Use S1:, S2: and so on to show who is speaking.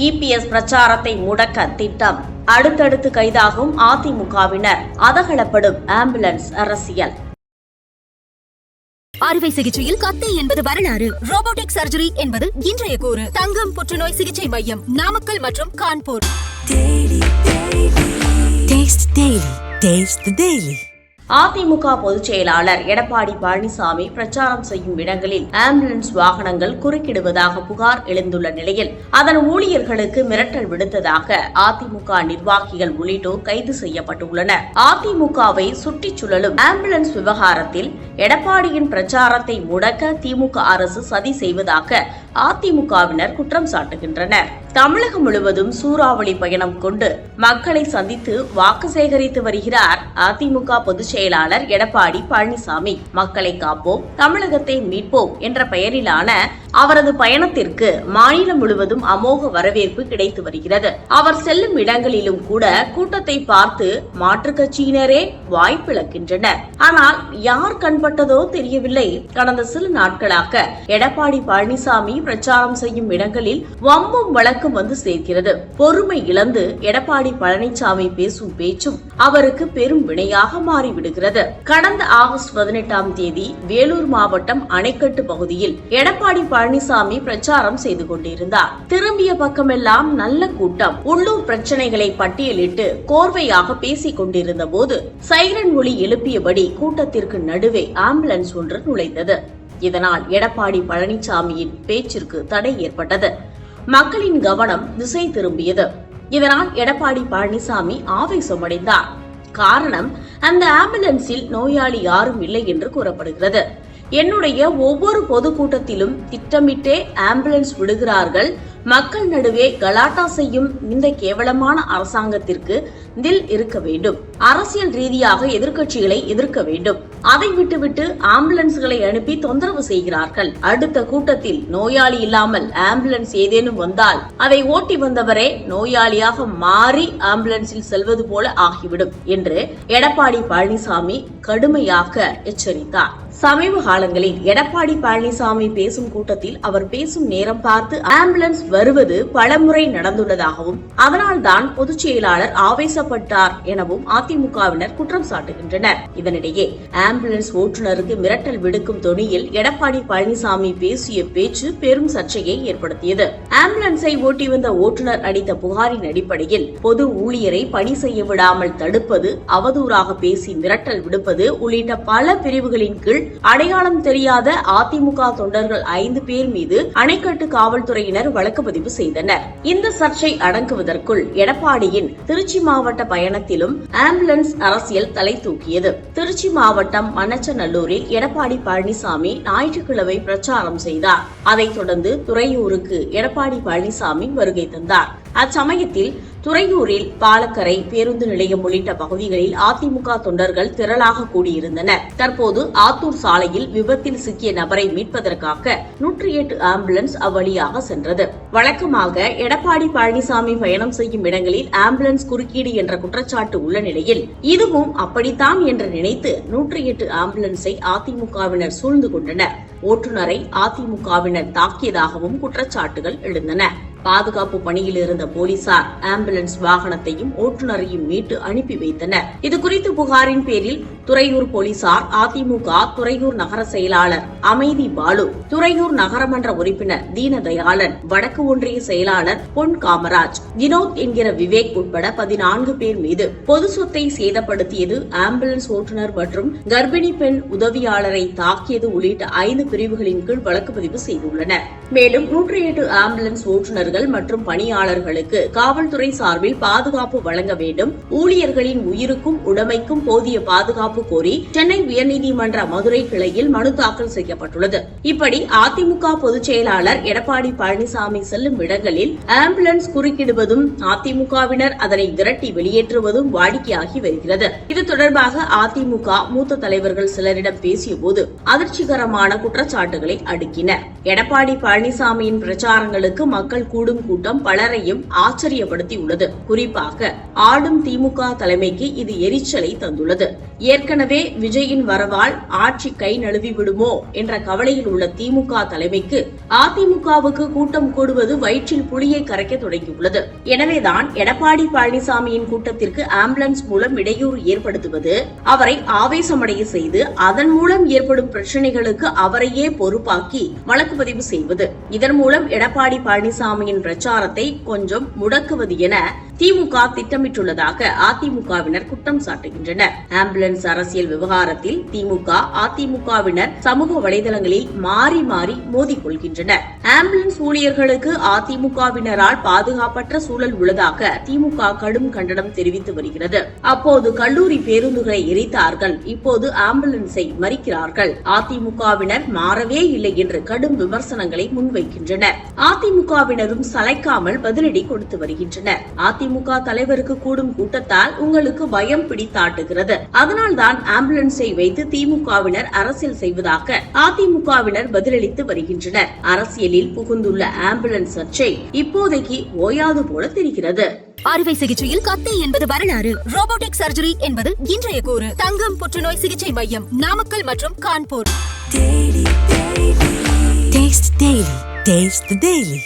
S1: EPS பிரச்சாரத்தை முடக்க திட்டம். அடுத்தடுத்து கைதாகும் அதிமுகவினர். அதகலப்படும் ஆம்புலன்ஸ் அரசியல்.
S2: அறுவை சிகிச்சையில் கத்தை என்பது வரலாறு, ரோபோட்டிக் சர்ஜரி என்பது இன்றைய கூறு. தங்கம் புற்றுநோய் சிகிச்சை மையம், நாமக்கல் மற்றும் கான்பூர்.
S1: அதிமுக பொதுச் செயலாளர் எடப்பாடி பழனிசாமி பிரச்சாரம் செய்யும் இடங்களில் ஆம்புலன்ஸ் வாகனங்கள் குறுக்கிடுவதாக புகார் எழுந்துள்ள நிலையில் அதன் ஊழியர்களுக்கு மிரட்டல் விடுத்ததாக அதிமுக நிர்வாகிகள் உள்ளிட்டோர் கைது செய்யப்பட்டுள்ளனர். அதிமுகவை சுற்றிச் சுழலும் ஆம்புலன்ஸ் விவகாரத்தில் எடப்பாடியின் பிரச்சாரத்தை முடக்க திமுக அரசு சதி செய்வதாக அதிமுகவினர் குற்றம் சாட்டுகின்றனர். தமிழகம் முழுவதும் சூறாவளி பயணம் கொண்டு மக்களை சந்தித்து வாக்கு சேகரித்து வருகிறார் அதிமுக பொதுச் செயலாளர் எடப்பாடி பழனிசாமி. மக்களை காப்போம், தமிழகத்தை மீட்போம் என்ற பெயரிலான அவரது பயணத்திற்கு மாநிலம் முழுவதும் அமோக வரவேற்பு கிடைத்து வருகிறது. அவர் செல்லும் இடங்களிலும் கூட கூட்டத்தை பார்த்து மாற்றுக் கட்சியினரே வாய்ப்பிழக்கின்றனர். ஆனால் யார் கண்பட்டதோ தெரியவில்லை. கடந்த சில நாட்களாக எடப்பாடி பழனிசாமி பிரச்சாரம் செய்யும் இடங்களில் வம்பும் வழக்கும் வந்து சேர்க்கிறது. பொறுமை இழந்து எடப்பாடி பழனிசாமி பேசும் பேச்சும் அவருக்கு பெரும் வினையாக மாறிவிடுகிறது. கடந்த ஆகஸ்ட் 18ஆம் தேதி வேலூர் மாவட்டம் அணைக்கட்டு பகுதியில் எடப்பாடி பழனிசாமி பிரச்சாரம் செய்து கொண்டிருந்தார். திரும்பிய பக்கமெல்லாம் நல்ல கூட்டம். உள்ளூர் பிரச்சனைகளை பட்டியலிட்டு கோர்வையாக பேசிக் கொண்டிருந்த போது சைரன் ஒலி எழுப்பியபடி கூட்டத்திற்கு நடுவே ஆம்புலன்ஸ் ஒன்று நுழைந்தது. இதனால் எடப்பாடி பழனிசாமியின் பேச்சிற்கு தடை ஏற்பட்டது. மக்களின் கவனம் திசை திரும்பியது. இதனால் எடப்பாடி பழனிசாமி ஆவேசமடைந்தார். காரணம், அந்த ஆம்புலன்ஸில் நோயாளி யாரும் இல்லை என்று கூறப்படுகிறது. என்னுடைய ஒவ்வொரு பொதுக்கூட்டத்திலும் திட்டமிட்டே ஆம்புலன்ஸ் விடுகிறார்கள். மக்கள் நடுவே கலாட்டா செய்யும் இந்த கேவலமான அரசாங்கத்திற்கு தில் இருக்க வேண்டும். அரசியல் ரீதியாக எதிர்க்கட்சிகளை எதிர்க்க வேண்டும். அதை விட்டுவிட்டு ஆம்புலன்ஸ்களை அனுப்பி தொந்தரவு செய்கிறார்கள். அடுத்த கூட்டத்தில் நோயாளி இல்லாமல் ஆம்புலன்ஸ் ஏதேனும் வந்தால் அதை ஓட்டி வந்தவரே நோயாளியாக மாறி ஆம்புலன்ஸில் செல்வது போல ஆகிவிடும் என்று எடப்பாடி பழனிசாமி கடுமையாக எச்சரித்தார். சமீப காலங்களில் எடப்பாடி பழனிசாமி பேசும் கூட்டத்தில் அவர் பேசும் நேரம் பார்த்து ஆம்புலன்ஸ் வருவது பலமுறை நடந்துள்ளதாகவும் அதனால்தான் பொதுச் செயலாளர் ஆவேசப்பட்டார் எனவும் அதிமுகவினர் குற்றம் சாட்டுகின்றனர். இதனிடையே ஆம்புலன்ஸ் ஓட்டுநருக்கு மிரட்டல் விடுக்கும் தொனியில் எடப்பாடி பழனிசாமி பேசிய பேச்சு பெரும் சர்ச்சையை ஏற்படுத்தியது. ஆம்புலன்ஸை ஓட்டி வந்த ஓட்டுநர் அளித்த புகாரின் அடிப்படையில் பொது ஊழியரை பணி செய்ய விடாமல் தடுப்பது, அவதூறாக பேசி மிரட்டல் விடுப்பது உள்ளிட்ட பல பிரிவுகளின் கீழ் அடையாளம் தெரியாத அதிமுக தொண்டர்கள் 5 பேர் மீது அணைக்கட்டு காவல்துறையினர் வழக்கு பதிவு செய்தனர். இந்த சர்ச்சை அடங்குவதற்குள் எடப்பாடியின் திருச்சி மாவட்ட பயணத்திலும் ஆம்புலன்ஸ் அரசியல் தலை தூக்கியது. திருச்சி மாவட்டம் மண்ணச்சநல்லூரில் எடப்பாடி பழனிசாமி ஞாயிற்றுக்கிழமை பிரச்சாரம் செய்தார். அதைத் தொடர்ந்து துறையூருக்கு எடப்பாடி பழனிசாமி வருகை தந்தார். அச்சமயத்தில் துறையூரில் பாலக்கரை பேருந்து நிலையம் உள்ளிட்ட பகுதிகளில் அதிமுக தொண்டர்கள் திரளாக கூடியிருந்தனர். தற்போது ஆத்தூர் சாலையில் விபத்தில் சிக்கிய நபரை மீட்பதற்காக 108 ஆம்புலன்ஸ் அவ்வழியாக சென்றது. வழக்கமாக எடப்பாடி பழனிசாமி பயணம் செய்யும் இடங்களில் ஆம்புலன்ஸ் குறுக்கீடு என்ற குற்றச்சாட்டு உள்ள நிலையில் இதுவும் அப்படித்தான் என்று நினைத்து 108 ஆம்புலன்ஸை அதிமுகவினர் சூழ்ந்து கொண்டனர். ஓட்டுநரை அதிமுகவினர் தாக்கியதாகவும் குற்றச்சாட்டுகள் எழுந்தன. பாதுகாப்பு பணியில் இருந்த போலீசார் ஆம்புலன்ஸ் வாகனத்தையும் ஓட்டுநரையும் மீட்டு அனுப்பி வைத்தனர். இதுகுறித்து புகாரின் பேரில் துறையூர் போலீசார் அதிமுக துறையூர் நகர செயலாளர் அமைதி பாலு, துறையூர் நகரமன்ற உறுப்பினர் தீனதயாளன், வடக்கு ஒன்றிய செயலாளர் பொன் காமராஜ், வினோத் என்கிற விவேக் உட்பட 14 பேர் மீது பொது சொத்தை சேதப்படுத்தியது, ஆம்புலன்ஸ் ஓட்டுநர் மற்றும் கர்ப்பிணி பெண் உதவியாளரை தாக்கியது உள்ளிட்ட 5 பிரிவுகளின் கீழ் வழக்கு பதிவு செய்துள்ளனர். மேலும் 108 ஆம்புலன்ஸ் ஓட்டுநர்கள் மற்றும் பணியாளர்களுக்கு காவல்துறை சார்பில் பாதுகாப்பு வழங்க வேண்டும், ஊழியர்களின் உயிருக்கும் உடைமைக்கும் போதிய பாதுகாப்பு கோரி சென்னை உயர்நீதிமன்ற மதுரை கிளையில் மனு தாக்கல் செய்யப்பட்டுள்ளது. இப்படி அதிமுக பொதுச் செயலாளர் எடப்பாடி பழனிசாமி செல்லும் இடங்களில் ஆம்புலன்ஸ் குறுக்கிடுவதும் அதிமுகவினர் அதனை விரட்டி வெளியேற்றுவதும் வாடிக்கையாகி வருகிறது. இது தொடர்பாக அதிமுக மூத்த தலைவர்கள் சிலரிடம் பேசிய போது அதிர்ச்சிகரமான குற்றச்சாட்டுகளை அடுக்கினர். எடப்பாடி பழனிசாமியின் பிரச்சாரங்களுக்கு மக்கள் கூடும் கூட்டம் பலரையும் ஆச்சரியப்படுத்தியுள்ளது. குறிப்பாக ஆளும் திமுக தலைமைக்கு இது எரிச்சலை தந்துள்ளது. ஏற்கனவே ஏற்கனவே விஜயின் வரவால் ஆட்சி கை நழுவி விடுமோ என்ற கவலையில் உள்ள திமுக தலைமைக்கு அதிமுகவுக்கு கூட்டம் கூடுவது வயிற்றில் புளியை கரைக்க தொடங்கியுள்ளது. எனவேதான் எடப்பாடி பழனிசாமியின் கூட்டத்திற்கு ஆம்புலன்ஸ் மூலம் இடையூறு ஏற்படுத்துவது, அவரை ஆவேசமடைய செய்து அதன் மூலம் ஏற்படும் பிரச்சனைகளுக்கு அவரையே பொறுப்பாக்கி வழக்கு பதிவு செய்வது, இதன் மூலம் எடப்பாடி பழனிசாமியின் பிரச்சாரத்தை கொஞ்சம் முடக்குவது என திமுக திட்டமிட்டுள்ளதாக அதிமுகவினர் குற்றம் சாட்டுகின்றனர். ஆம்புலன்ஸ் அரசியல் விவகாரத்தில் திமுக அதிமுகவினர் சமூக வலைதளங்களில் மாறி மாறி மோதிக்கொள்கின்றனர். ஆம்புலன்ஸ் ஊழியர்களுக்கு அதிமுகவினரால் பாதுகாப்பற்ற சூழல் உள்ளதாக திமுக கடும் கண்டனம் தெரிவித்து வருகிறது. அப்போது கல்லூரி பேருந்துகளை எரித்தார்கள், இப்போது ஆம்புலன்ஸை மறிக்கிறார்கள், அதிமுகவினர் மாறவே இல்லை என்று கடும் விமர்சனங்களை முன்வைக்கின்றனர். அதிமுகவினரும் சளைக்காமல் பதிலடி கொடுத்து வருகின்றனர். அதிமுக தலைவருக்கு கூடும் கூட்டத்தால் உங்களுக்கு பயம் பிடித்தாட்டுகிறது, அதனால்தான் ஆம்புலன்ஸை வைத்து திமுகவினர் அரசியல் செய்வதாக அதிமுகவினர் பதிலளித்து வருகின்றனர். அரசியலில் புகுந்துள்ள ஆம்புலன்ஸ் சர்ச்சை இப்போதைக்கு ஓயாது போல தெரிகிறது.
S2: அறுவை சிகிச்சையில் கத்தை என்பது வரலாறு, ரோபோட்டிக் சர்ஜரி என்பது இன்றைய கூறு. தங்கம் புற்றுநோய் சிகிச்சை மையம், நாமக்கல் மற்றும் கான்பூர்.
S3: Taste the Daily.